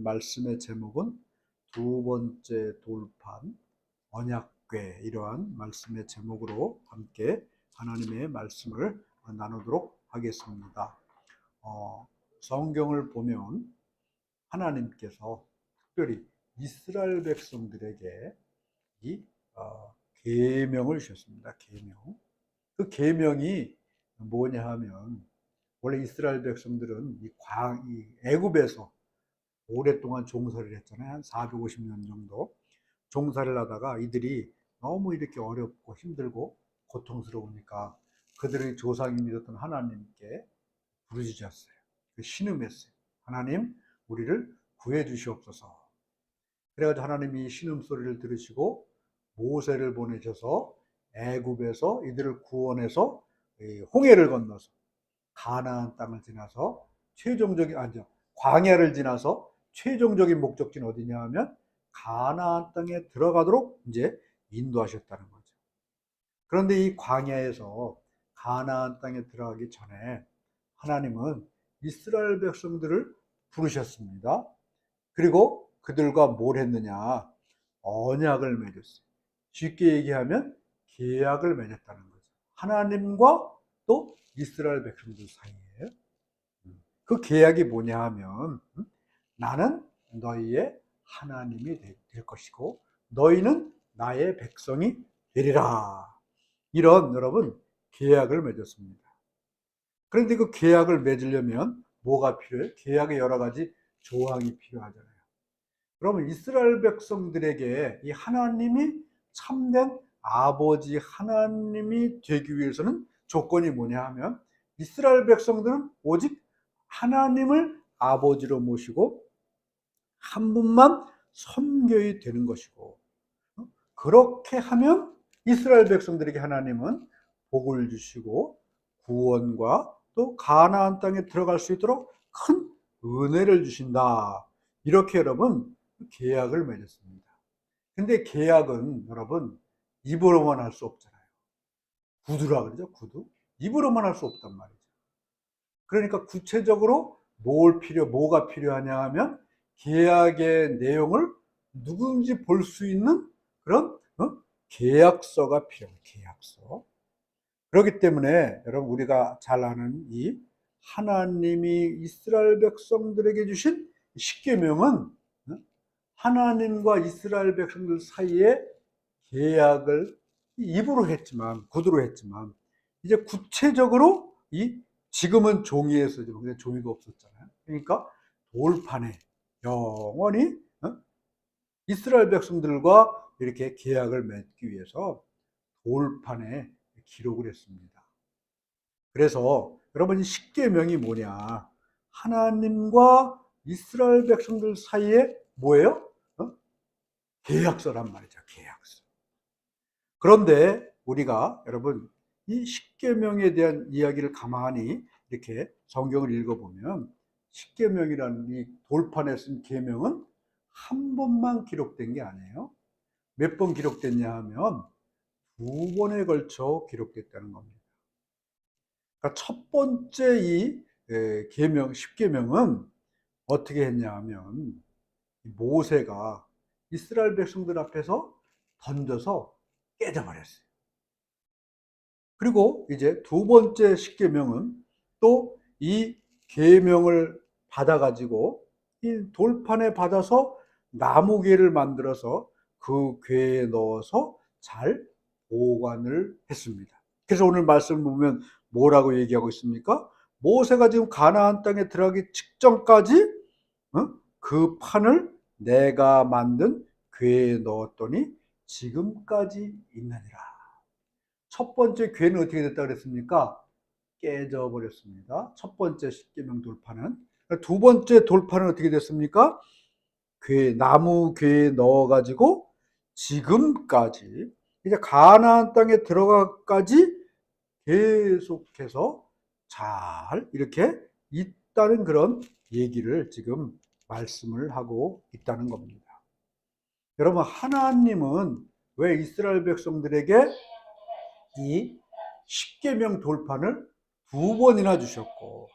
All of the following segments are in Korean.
말씀의 제목은 두 번째 돌판 언약궤, 이러한 말씀의 제목으로 함께 하나님의 말씀을 나누도록 하겠습니다. 성경을 보면 하나님께서 특별히 이스라엘 백성들에게 이 계명을 주셨습니다. 계명. 그 계명이 뭐냐 하면, 원래 이스라엘 백성들은 이 애굽에서 오랫동안 종살이를 했잖아요. 한 450년 정도 종살이를 하다가 이들이 너무 이렇게 어렵고 힘들고 고통스러우니까 그들의 조상이 믿었던 하나님께 부르짖었어요. 신음했어요. 하나님, 우리를 구해 주시옵소서. 그래가지고 하나님이 신음소리를 들으시고 모세를 보내셔서 애굽에서 이들을 구원해서 홍해를 건너서 가나안 땅을 지나서 광야를 지나서 최종적인 목적지는 어디냐 하면 가나안 땅에 들어가도록 이제 인도하셨다는 거죠. 그런데 이 광야에서 가나안 땅에 들어가기 전에 하나님은 이스라엘 백성들을 부르셨습니다. 그리고 그들과 뭘 했느냐? 언약을 맺었어요. 쉽게 얘기하면 계약을 맺었다는 거죠. 하나님과 또 이스라엘 백성들 사이에. 그 계약이 뭐냐 하면, 나는 너희의 하나님이 될 것이고 너희는 나의 백성이 되리라. 이런, 여러분, 계약을 맺었습니다. 그런데 그 계약을 맺으려면 뭐가 필요해요? 계약에 여러 가지 조항이 필요하잖아요. 그러면 이스라엘 백성들에게 이 하나님이 참된 아버지 하나님이 되기 위해서는 조건이 뭐냐 하면, 이스라엘 백성들은 오직 하나님을 아버지로 모시고 한 분만 섬겨야 되는 것이고, 그렇게 하면 이스라엘 백성들에게 하나님은 복을 주시고 구원과 또 가나안 땅에 들어갈 수 있도록 큰 은혜를 주신다. 이렇게 여러분 계약을 맺었습니다. 근데 계약은 여러분 입으로만 할 수 없잖아요. 구두라 그러죠. 구두. 입으로만 할 수 없단 말이죠. 그러니까 구체적으로 뭐가 필요하냐 하면 계약의 내용을 누구든지 볼 수 있는 그런 계약서가 필요해요. 계약서. 그렇기 때문에 여러분, 우리가 잘 아는 이 하나님이 이스라엘 백성들에게 주신 십계명은 하나님과 이스라엘 백성들 사이에 계약을 입으로 했지만, 구두로 했지만, 이제 구체적으로 지금은 종이에 쓰죠. 근데 종이가 없었잖아요. 그러니까 돌판에 영원히 이스라엘 백성들과 이렇게 계약을 맺기 위해서 돌판에 기록을 했습니다. 그래서 여러분, 이 십계명이 뭐냐? 하나님과 이스라엘 백성들 사이에 뭐예요? 계약서란 말이죠. 계약서. 그런데 우리가 여러분 이 십계명에 대한 이야기를 가만히 이렇게 성경을 읽어보면, 십계명이라는 이 돌판에 쓴 계명은 한 번만 기록된 게 아니에요. 몇 번 기록됐냐 하면 두 번에 걸쳐 기록됐다는 겁니다. 그러니까 첫 번째 이 계명, 십계명은 어떻게 했냐 하면, 모세가 이스라엘 백성들 앞에서 던져서 깨져버렸어요. 그리고 이제 두 번째 십계명은 또 이 계명을 받아가지고 이 돌판에 받아서 나무궤를 만들어서 그 궤에 넣어서 잘 보관을 했습니다. 그래서 오늘 말씀 보면 뭐라고 얘기하고 있습니까? 모세가 지금 가나안 땅에 들어가기 직전까지 그 판을 내가 만든 궤에 넣었더니 지금까지 있느니라. 첫 번째 궤는 어떻게 됐다 그랬습니까? 깨져버렸습니다. 첫 번째 십계명 돌판은. 두 번째 돌판은 어떻게 됐습니까? 나무 궤에 넣어가지고 지금까지, 이제 가나안 땅에 들어가까지 계속해서 잘 이렇게 있다는 그런 얘기를 지금 말씀을 하고 있다는 겁니다. 여러분, 하나님은 왜 이스라엘 백성들에게 이 십계명 돌판을 두 번이나 주셨고,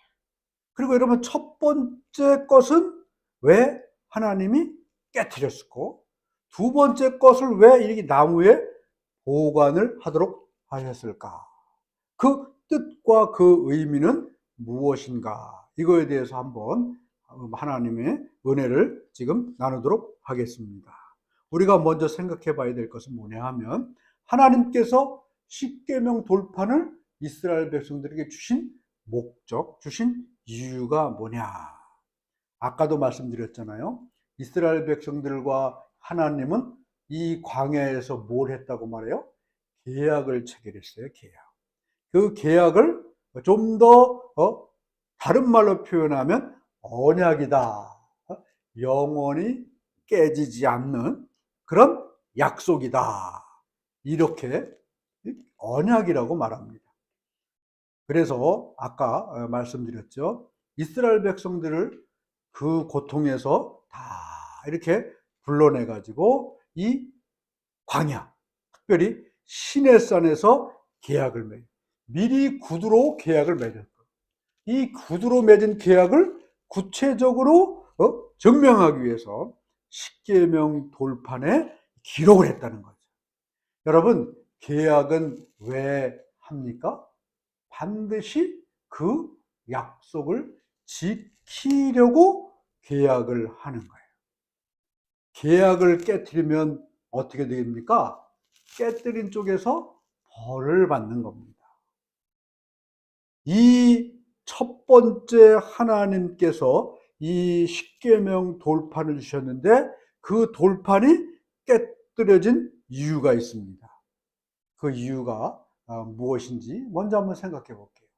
그리고 여러분 첫 번째 것은 왜 하나님이 깨뜨렸고, 두 번째 것을 왜 이렇게 나무에 보관을 하도록 하셨을까? 그 뜻과 그 의미는 무엇인가? 이거에 대해서 한번 하나님의 은혜를 지금 나누도록 하겠습니다. 우리가 먼저 생각해 봐야 될 것은 뭐냐 하면, 하나님께서 십계명 돌판을 이스라엘 백성들에게 주신 목적, 주신 이유가 뭐냐? 아까도 말씀드렸잖아요. 이스라엘 백성들과 하나님은 이 광야에서 뭘 했다고 말해요? 계약을 체결했어요. 계약. 그 계약을 좀 더 다른 말로 표현하면 언약이다. 영원히 깨지지 않는 그런 약속이다. 이렇게 언약이라고 말합니다. 그래서 아까 말씀드렸죠. 이스라엘 백성들을 그 고통에서 다 이렇게 불러내 가지고 이 광야, 특별히 시내산에서 계약을 맺어요. 미리 구두로 계약을 맺었고, 이 구두로 맺은 계약을 구체적으로 증명하기 위해서 십계명 돌판에 기록을 했다는 거죠. 여러분, 계약은 왜 합니까? 반드시 그 약속을 지키려고 계약을 하는 거예요. 계약을 깨뜨리면 어떻게 됩니까? 깨뜨린 쪽에서 벌을 받는 겁니다. 이 첫 번째 하나님께서 이 십계명 돌판을 주셨는데, 그 돌판이 깨뜨려진 이유가 있습니다. 그 이유가 무엇인지 먼저 한번 생각해 볼게요.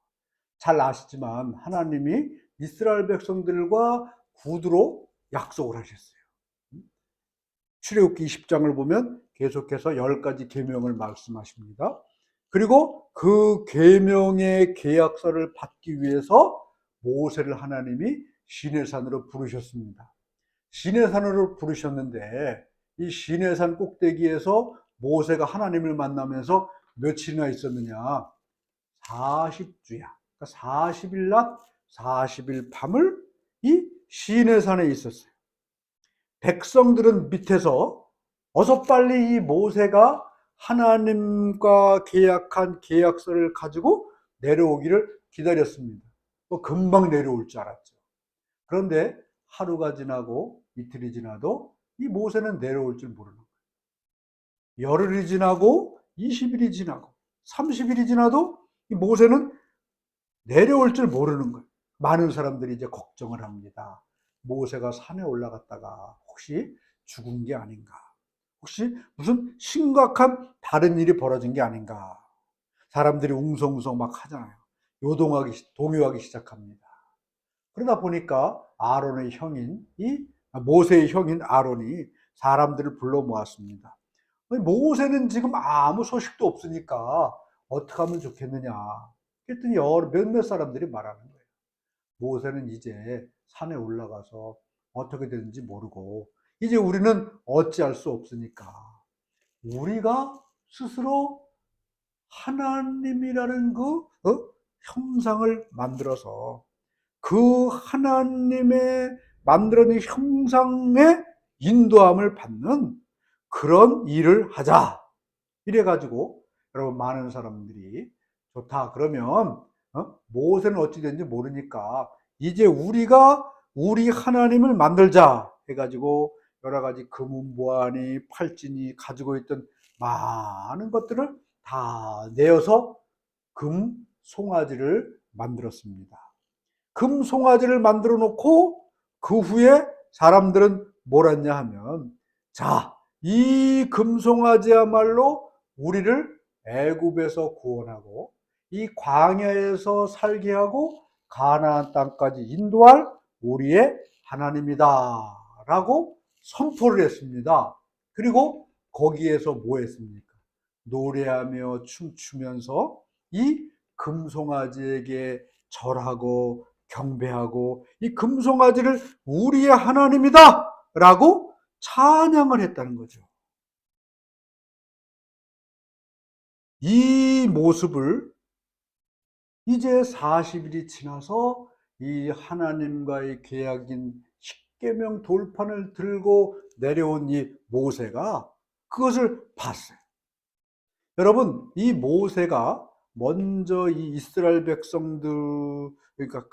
잘 아시지만 하나님이 이스라엘 백성들과 구두로 약속을 하셨어요. 출애굽기 20장을 보면 계속해서 10가지 계명을 말씀하십니다. 그리고 그 계명의 계약서를 받기 위해서 모세를 하나님이 시내산으로 부르셨습니다. 시내산으로 부르셨는데, 이 시내산 꼭대기에서 모세가 하나님을 만나면서 며칠이나 있었느냐? 40주야. 그러니까 40일 낮 40일 밤을 이 시내산에 있었어요. 백성들은 밑에서 어서 빨리 이 모세가 하나님과 계약한 계약서를 가지고 내려오기를 기다렸습니다. 금방 내려올 줄 알았죠. 그런데 하루가 지나고 이틀이 지나도 이 모세는 내려올 줄 모르는 거예요. 열흘이 지나고 20일이 지나고 30일이 지나도 이 모세는 내려올 줄 모르는 거예요. 많은 사람들이 이제 걱정을 합니다. 모세가 산에 올라갔다가 혹시 죽은 게 아닌가? 혹시 무슨 심각한 다른 일이 벌어진 게 아닌가? 사람들이 웅성웅성 막 하잖아요. 동요하기 시작합니다. 그러다 보니까 아론의 형인 모세의 형인 아론이 사람들을 불러 모았습니다. 모세는 지금 아무 소식도 없으니까 어떻게 하면 좋겠느냐? 그랬더니 몇몇 사람들이 말하는 거예요. 모세는 이제 산에 올라가서 어떻게 되는지 모르고 이제 우리는 어찌할 수 없으니까 우리가 스스로 하나님이라는 그 형상을 만들어서 그 하나님의 만들어낸 형상의 인도함을 받는 그런 일을 하자. 이래가지고 여러분, 많은 사람들이 좋다 그러면 모세는 어찌 된지 모르니까 이제 우리가 우리 하나님을 만들자 해가지고 여러 가지 금은보화니 팔찌니 가지고 있던 많은 것들을 다 내어서 금 송아지를 만들었습니다. 금 송아지를 만들어 놓고 그 후에 사람들은 뭘 했냐 하면, 자, 이 금송아지야말로 우리를 애굽에서 구원하고 이 광야에서 살게 하고 가나안 땅까지 인도할 우리의 하나님이다 라고 선포를 했습니다. 그리고 거기에서 뭐 했습니까? 노래하며 춤추면서 이 금송아지에게 절하고 경배하고 이 금송아지를 우리의 하나님이다 라고 찬양을 했다는 거죠. 이 모습을 이제 40일이 지나서 이 하나님과의 계약인 십계명 돌판을 들고 내려온 이 모세가 그것을 봤어요. 여러분, 이 모세가 먼저 이 이스라엘 백성들, 그러니까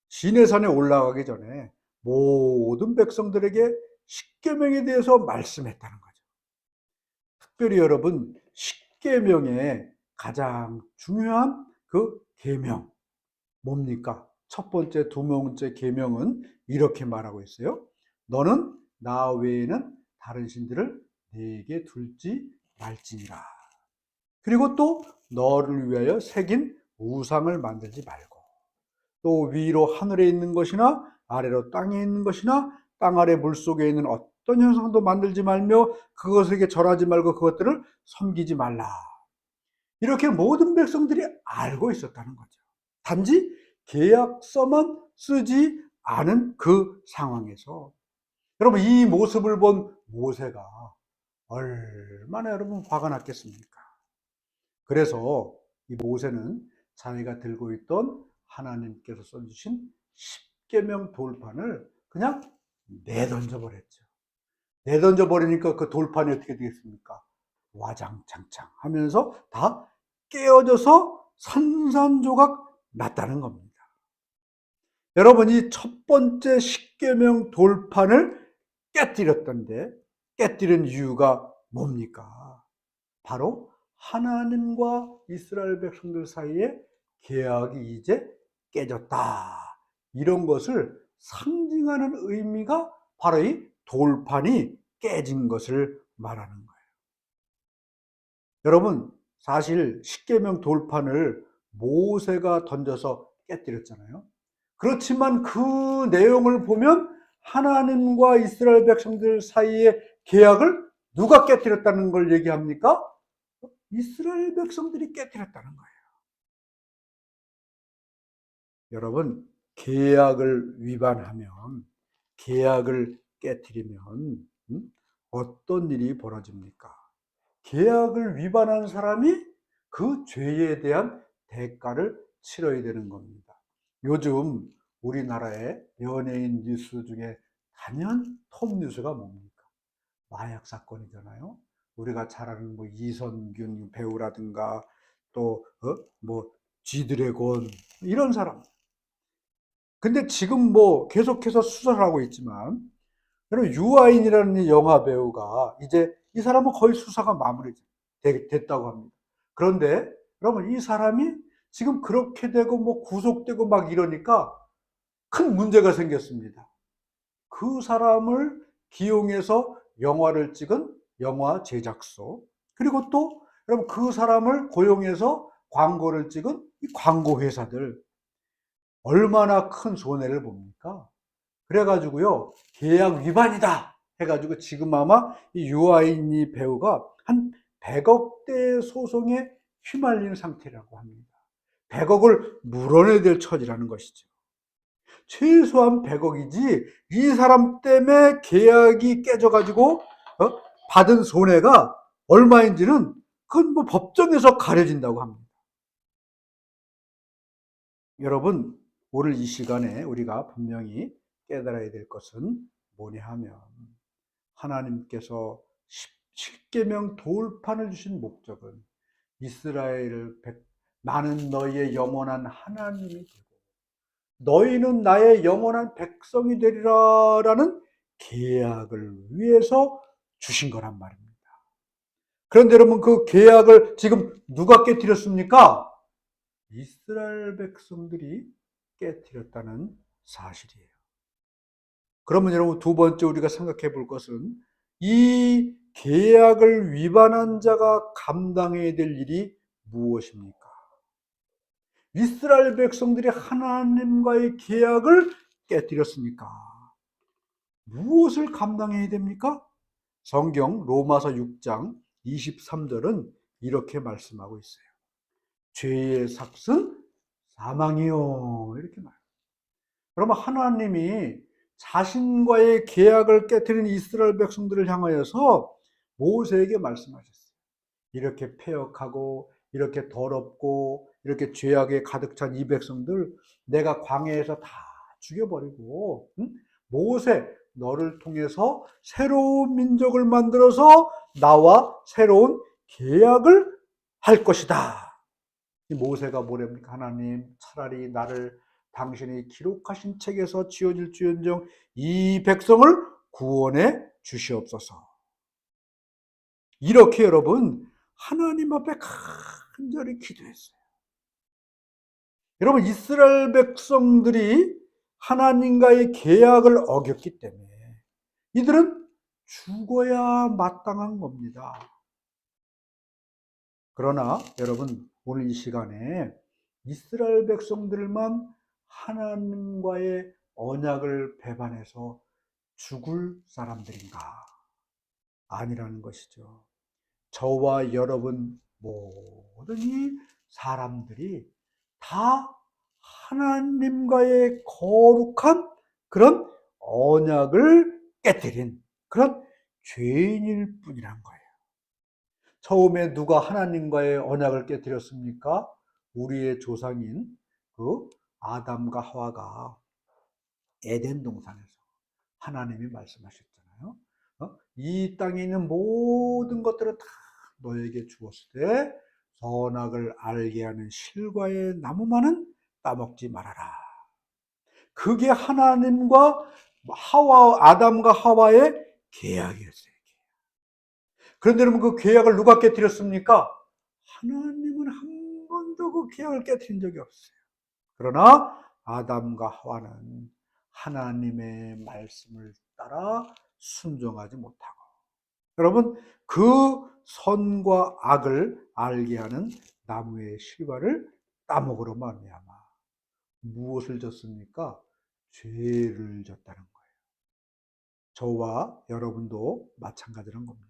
시내산에 올라가기 전에 모든 백성들에게 십계명에 대해서 말씀했다는 거죠. 특별히 여러분, 십계명의 가장 중요한 그 계명 뭡니까? 첫 번째, 두 번째 계명은 이렇게 말하고 있어요. 너는 나 외에는 다른 신들을 네게 둘지 말지니라. 그리고 또 너를 위하여 새긴 우상을 만들지 말고, 또 위로 하늘에 있는 것이나 아래로 땅에 있는 것이나 땅 아래 물속에 있는 어떤 형상도 만들지 말며 그것에게 절하지 말고 그것들을 섬기지 말라. 이렇게 모든 백성들이 알고 있었다는 거죠. 단지 계약서만 쓰지 않은 그 상황에서 여러분, 이 모습을 본 모세가 얼마나 여러분 화가 났겠습니까? 그래서 이 모세는 자기가 들고 있던 하나님께서 써주신 십계명 돌판을 그냥 내던져 버렸죠. 내던져 버리니까 그 돌판이 어떻게 되겠습니까? 와장창창 하면서 다 깨어져서 산산조각 났다는 겁니다. 여러분이 첫 번째 십계명 돌판을 깨뜨렸던데, 깨뜨린 이유가 뭡니까? 바로 하나님과 이스라엘 백성들 사이에 계약이 이제 깨졌다, 이런 것을 상징하는 의미가 바로 이 돌판이 깨진 것을 말하는 거예요. 여러분, 사실 십계명 돌판을 모세가 던져서 깨뜨렸잖아요. 그렇지만 그 내용을 보면 하나님과 이스라엘 백성들 사이의 계약을 누가 깨뜨렸다는 걸 얘기합니까? 이스라엘 백성들이 깨뜨렸다는 거예요. 여러분, 계약을 위반하면, 계약을 깨뜨리면 어떤 일이 벌어집니까? 계약을 위반한 사람이 그 죄에 대한 대가를 치러야 되는 겁니다. 요즘 우리나라의 연예인 뉴스 중에 단연 톱 뉴스가 뭡니까? 마약 사건이잖아요. 우리가 잘 아는 뭐 이선균 배우라든가 또 뭐 G드래곤 이런 사람. 근데 지금 뭐 계속해서 수사를 하고 있지만, 여러분, 유아인이라는 영화 배우가 이제 이 사람은 거의 수사가 마무리됐다고 합니다. 그런데 여러분, 이 사람이 지금 그렇게 되고 뭐 구속되고 막 이러니까 큰 문제가 생겼습니다. 그 사람을 기용해서 영화를 찍은 영화 제작소, 그리고 또 여러분 그 사람을 고용해서 광고를 찍은 이 광고 회사들, 얼마나 큰 손해를 봅니까? 그래가지고요, 계약 위반이다 해가지고 지금 아마 이 유아인이 배우가 한 100억대 소송에 휘말리는 상태라고 합니다. 100억을 물어내야 될 처지라는 것이죠. 최소한 100억이지 이 사람 때문에 계약이 깨져가지고 받은 손해가 얼마인지는 그건 뭐 법정에서 가려진다고 합니다. 여러분, 오늘 이 시간에 우리가 분명히 깨달아야 될 것은 뭐냐 하면, 하나님께서 십계명 돌판을 주신 목적은 나는 너희의 영원한 하나님이 되고 너희는 나의 영원한 백성이 되리라 라는 계약을 위해서 주신 거란 말입니다. 그런데 여러분, 그 계약을 지금 누가 깨뜨렸습니까? 이스라엘 백성들이 깨뜨렸다는 사실이에요. 그러면 여러분, 두 번째 우리가 생각해 볼 것은 이 계약을 위반한 자가 감당해야 될 일이 무엇입니까? 이스라엘 백성들이 하나님과의 계약을 깨뜨렸으니까 무엇을 감당해야 됩니까? 성경 로마서 6장 23절은 이렇게 말씀하고 있어요. 죄의 삭은 사망이요, 이렇게 말해요. 그러면 하나님이 자신과의 계약을 깨뜨린 이스라엘 백성들을 향하여서 모세에게 말씀하셨어요. 이렇게 패역하고 이렇게 더럽고 이렇게 죄악에 가득 찬 이 백성들 내가 광야에서 다 죽여버리고, 모세, 너를 통해서 새로운 민족을 만들어서 나와 새로운 계약을 할 것이다. 이 모세가 뭐랍니까? 하나님, 차라리 나를 당신이 기록하신 책에서 지어질지언정 이 백성을 구원해 주시옵소서. 이렇게 여러분 하나님 앞에 간절히 기도했어요. 여러분, 이스라엘 백성들이 하나님과의 계약을 어겼기 때문에 이들은 죽어야 마땅한 겁니다. 그러나 여러분, 오늘 이 시간에 이스라엘 백성들만 하나님과의 언약을 배반해서 죽을 사람들인가? 아니라는 것이죠. 저와 여러분 모든 이 사람들이 다 하나님과의 거룩한 그런 언약을 깨뜨린 그런 죄인일 뿐이란 거예요. 처음에 누가 하나님과의 언약을 깨뜨렸습니까? 우리의 조상인 그 아담과 하와가 에덴 동산에서 하나님이 말씀하셨잖아요. 이 땅에 있는 모든 것들을 다 너에게 주었을 때 선악을 알게 하는 실과의 나무만은 따먹지 말아라. 그게 하나님과 아담과 하와의 계약이었어요. 그런데 여러분, 그 계약을 누가 깨뜨렸습니까? 하나님은 한 번도 그 계약을 깨뜨린 적이 없어요. 그러나 아담과 하와는 하나님의 말씀을 따라 순종하지 못하고, 여러분, 그 선과 악을 알게 하는 나무의 실과를 따먹으로 말미암아 무엇을 졌습니까? 죄를 졌다는 거예요. 저와 여러분도 마찬가지란 겁니다.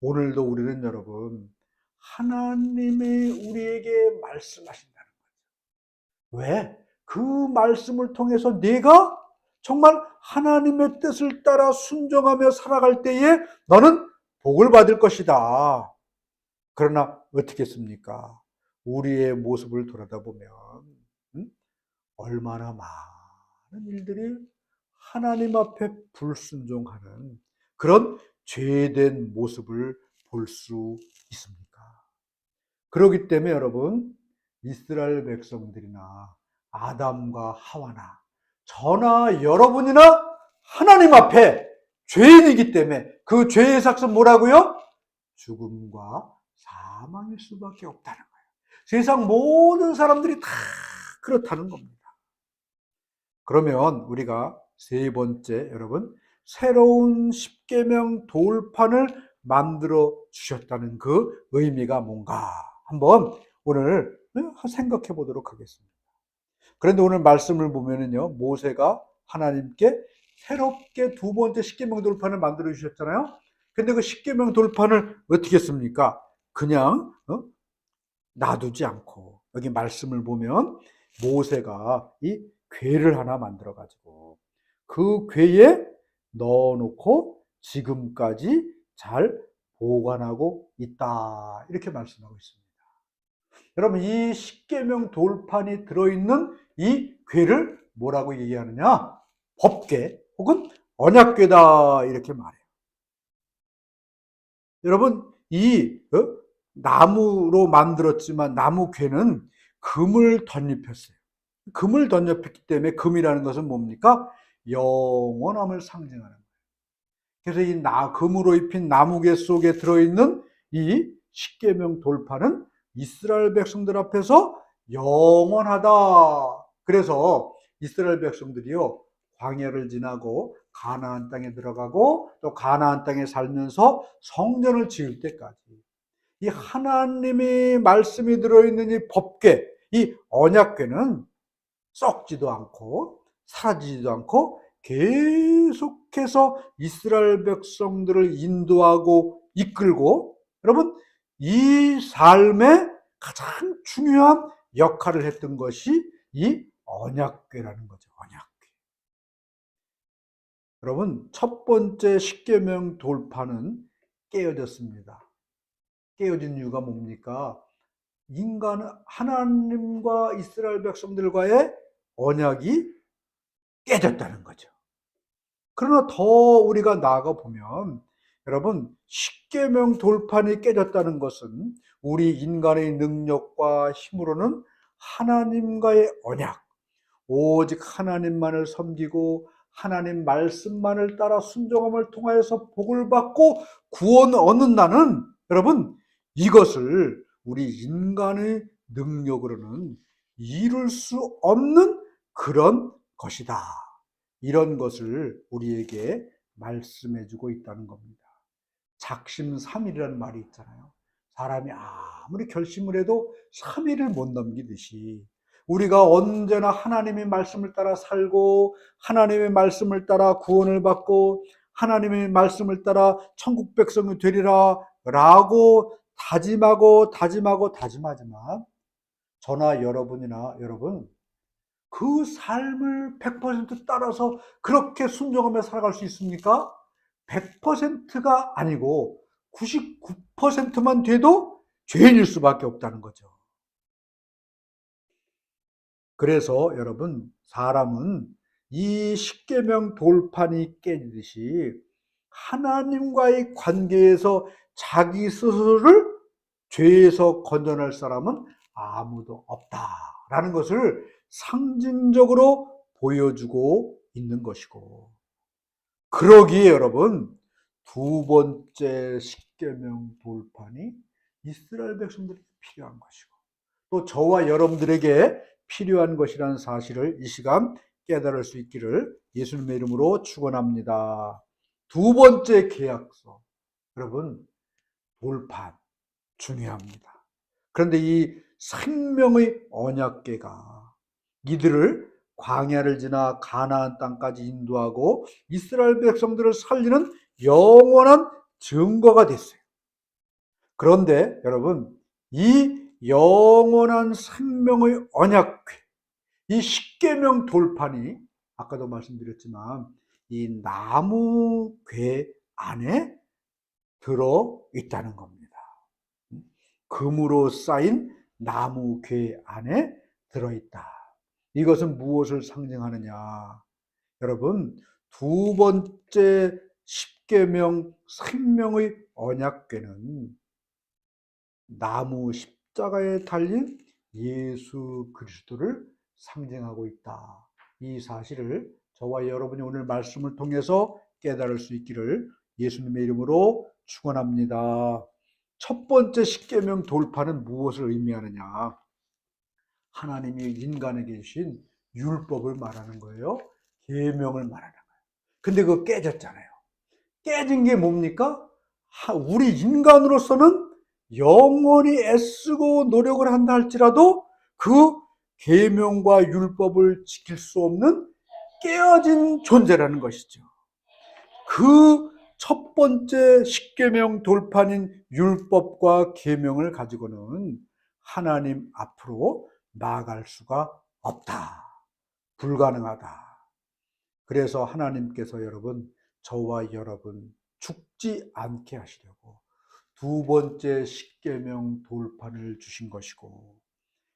오늘도 우리는 여러분 하나님이 우리에게 말씀하신다는 거죠. 왜? 그 말씀을 통해서 내가 정말 하나님의 뜻을 따라 순종하며 살아갈 때에 너는 복을 받을 것이다. 그러나 어떻게 했습니까? 우리의 모습을 돌아다보면 얼마나 많은 일들이 하나님 앞에 불순종하는 그런 죄된 모습을 볼 수 있습니까? 그렇기 때문에 여러분, 이스라엘 백성들이나 아담과 하와나 저나 여러분이나 하나님 앞에 죄인이기 때문에 그 죄의 삭은 뭐라고요? 죽음과 사망일 수밖에 없다는 거예요. 세상 모든 사람들이 다 그렇다는 겁니다. 그러면 우리가 세 번째, 여러분, 새로운 십계명 돌판을 만들어 주셨다는 그 의미가 뭔가 한번 오늘 생각해 보도록 하겠습니다. 그런데 오늘 말씀을 보면은요, 모세가 하나님께 새롭게 두 번째 십계명 돌판을 만들어 주셨잖아요. 근데 그 십계명 돌판을 어떻게 했습니까? 그냥 놔두지 않고, 여기 말씀을 보면 모세가 이 궤를 하나 만들어 가지고 그 궤에 넣어놓고 지금까지 잘 보관하고 있다, 이렇게 말씀하고 있습니다. 여러분, 이 십계명 돌판이 들어있는 이 궤를 뭐라고 얘기하느냐? 법궤 혹은 언약궤다, 이렇게 말해요. 여러분, 이 나무로 만들었지만 나무 궤는 금을 덧입혔어요. 금을 덧입혔기 때문에 금이라는 것은 뭡니까? 영원함을 상징하는 거예요. 그래서 이 금으로 입힌 나무궤 속에 들어있는 이 십계명 돌판은 이스라엘 백성들 앞에서 영원하다. 그래서 이스라엘 백성들이요, 광야를 지나고 가나안 땅에 들어가고 또 가나안 땅에 살면서 성전을 지을 때까지 이 하나님의 말씀이 들어있는 이 법궤, 이 언약궤는 썩지도 않고 사라지지도 않고 계속해서 이스라엘 백성들을 인도하고 이끌고, 여러분, 이 삶에 가장 중요한 역할을 했던 것이 이 언약궤라는 거죠. 언약궤. 여러분, 첫 번째 십계명 돌판은 깨어졌습니다. 깨어진 이유가 뭡니까? 인간은 하나님과 이스라엘 백성들과의 언약이 깨졌다는 거죠. 그러나 더 우리가 나아가 보면 여러분, 십계명 돌판이 깨졌다는 것은 우리 인간의 능력과 힘으로는 하나님과의 언약, 오직 하나님만을 섬기고 하나님 말씀만을 따라 순종함을 통하여서 복을 받고 구원을 얻는다는, 여러분, 이것을 우리 인간의 능력으로는 이룰 수 없는 그런 것이다. 이런 것을 우리에게 말씀해 주고 있다는 겁니다. 작심삼일이라는 말이 있잖아요. 사람이 아무리 결심을 해도 3일을 못 넘기듯이 우리가 언제나 하나님의 말씀을 따라 살고 하나님의 말씀을 따라 구원을 받고 하나님의 말씀을 따라 천국 백성이 되리라 라고 다짐하지만 저나 여러분이나 여러분, 그 삶을 100% 따라서 그렇게 순종하며 살아갈 수 있습니까? 100%가 아니고 99%만 돼도 죄인일 수밖에 없다는 거죠. 그래서 여러분, 사람은 이 십계명 돌판이 깨지듯이 하나님과의 관계에서 자기 스스로를 죄에서 건져낼 사람은 아무도 없다라는 것을 상징적으로 보여주고 있는 것이고, 그러기에 여러분, 두 번째 십계명 돌판이 이스라엘 백성들에게 필요한 것이고 또 저와 여러분들에게 필요한 것이라는 사실을 이 시간 깨달을 수 있기를 예수님의 이름으로 축원합니다. 두 번째 계약서, 여러분, 돌판 중요합니다. 그런데 이 생명의 언약궤가 이들을 광야를 지나 가나안 땅까지 인도하고 이스라엘 백성들을 살리는 영원한 증거가 됐어요. 그런데 여러분, 이 영원한 생명의 언약궤, 이 십계명 돌판이 아까도 말씀드렸지만 이 나무궤 안에 들어 있다는 겁니다. 금으로 쌓인 나무궤 안에 들어있다. 이것은 무엇을 상징하느냐? 여러분, 두 번째 십계명 생명의 언약궤는 나무 십자가에 달린 예수 그리스도를 상징하고 있다. 이 사실을 저와 여러분이 오늘 말씀을 통해서 깨달을 수 있기를 예수님의 이름으로 축원합니다. 첫 번째 십계명 돌파는 무엇을 의미하느냐? 하나님이 인간에게 주신 율법을 말하는 거예요. 계명을 말하는 거예요. 근데 그거 깨졌잖아요. 깨진 게 뭡니까? 우리 인간으로서는 영원히 애쓰고 노력을 한다 할지라도 그 계명과 율법을 지킬 수 없는 깨어진 존재라는 것이죠. 그 첫 번째 십계명 돌판인 율법과 계명을 가지고는 하나님 앞으로 나아갈 수가 없다. 불가능하다. 그래서 하나님께서 여러분, 저와 여러분 죽지 않게 하시려고 두 번째 십계명 돌판을 주신 것이고,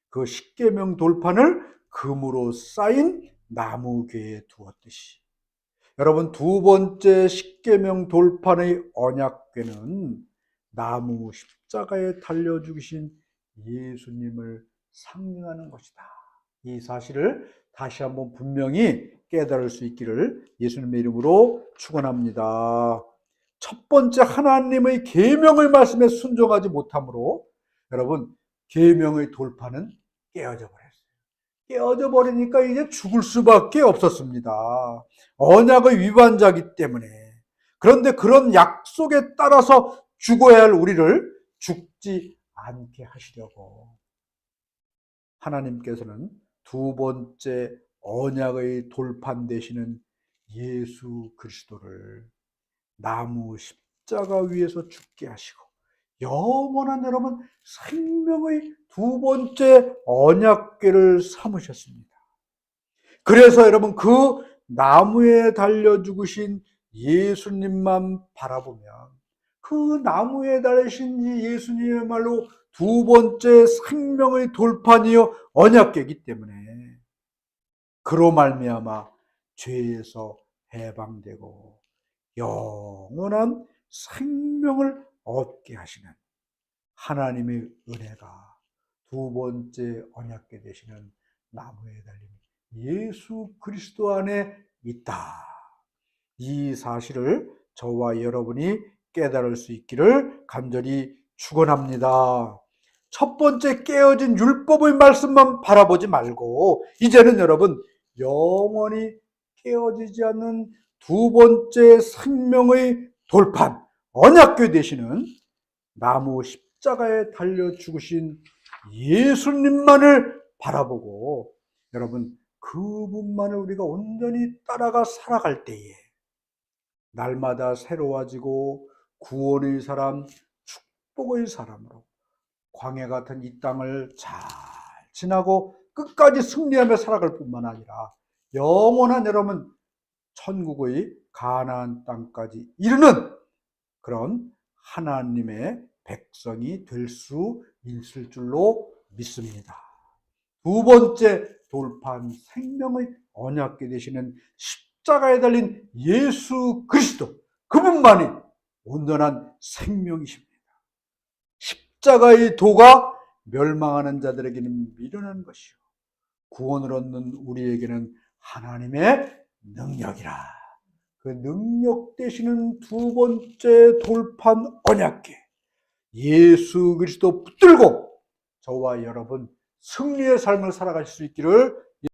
그 십계명 돌판을 금으로 쌓인 나무궤에 두었듯이 여러분, 두 번째 십계명 돌판의 언약궤는 나무 십자가에 달려 죽으신 예수님을 상징하는 것이다. 이 사실을 다시 한번 분명히 깨달을 수 있기를 예수님의 이름으로 축원합니다. 첫 번째 하나님의 계명의 말씀에 순종하지 못함으로 여러분, 계명의 돌판은 깨어져 버렸어요. 깨어져 버리니까 이제 죽을 수밖에 없었습니다. 언약의 위반자이기 때문에. 그런데 그런 약속에 따라서 죽어야 할 우리를 죽지 않게 하시려고 하나님께서는 두 번째 언약의 돌판 되시는 예수 그리스도를 나무 십자가 위에서 죽게 하시고 영원한 여러분 생명의 두 번째 언약궤를 삼으셨습니다. 그래서 여러분, 그 나무에 달려 죽으신 예수님만 바라보면 그 나무에 달리신 예수님이야말로 두 번째 생명의 돌판이요 언약궤이기 때문에 그로 말미암아 죄에서 해방되고 영원한 생명을 얻게 하시는 하나님의 은혜가 두 번째 언약궤 되시는 나무에 달린 예수 그리스도 안에 있다. 이 사실을 저와 여러분이 깨달을 수 있기를 간절히 축원합니다. 첫 번째 깨어진 율법의 말씀만 바라보지 말고 이제는 여러분 영원히 깨어지지 않는 두 번째 생명의 돌판 언약궤 되시는 나무 십자가에 달려 죽으신 예수님만을 바라보고 여러분 그분만을 우리가 온전히 따라가 살아갈 때에 날마다 새로워지고 구원의 사람, 축복의 사람으로 광야 같은 이 땅을 잘 지나고 끝까지 승리하며 살아갈 뿐만 아니라 영원한 여러분 천국의 가나안 땅까지 이르는 그런 하나님의 백성이 될 수 있을 줄로 믿습니다. 두 번째 돌판 생명의 언약궤 되시는 십자가에 달린 예수 그리스도 그분만이 온전한 생명이십니다. 십자가의 도가 멸망하는 자들에게는 미련한 것이요 구원을 얻는 우리에게는 하나님의 능력이라. 그 능력 되시는 두 번째 돌판 언약궤 예수 그리스도 붙들고 저와 여러분 승리의 삶을 살아갈 수 있기를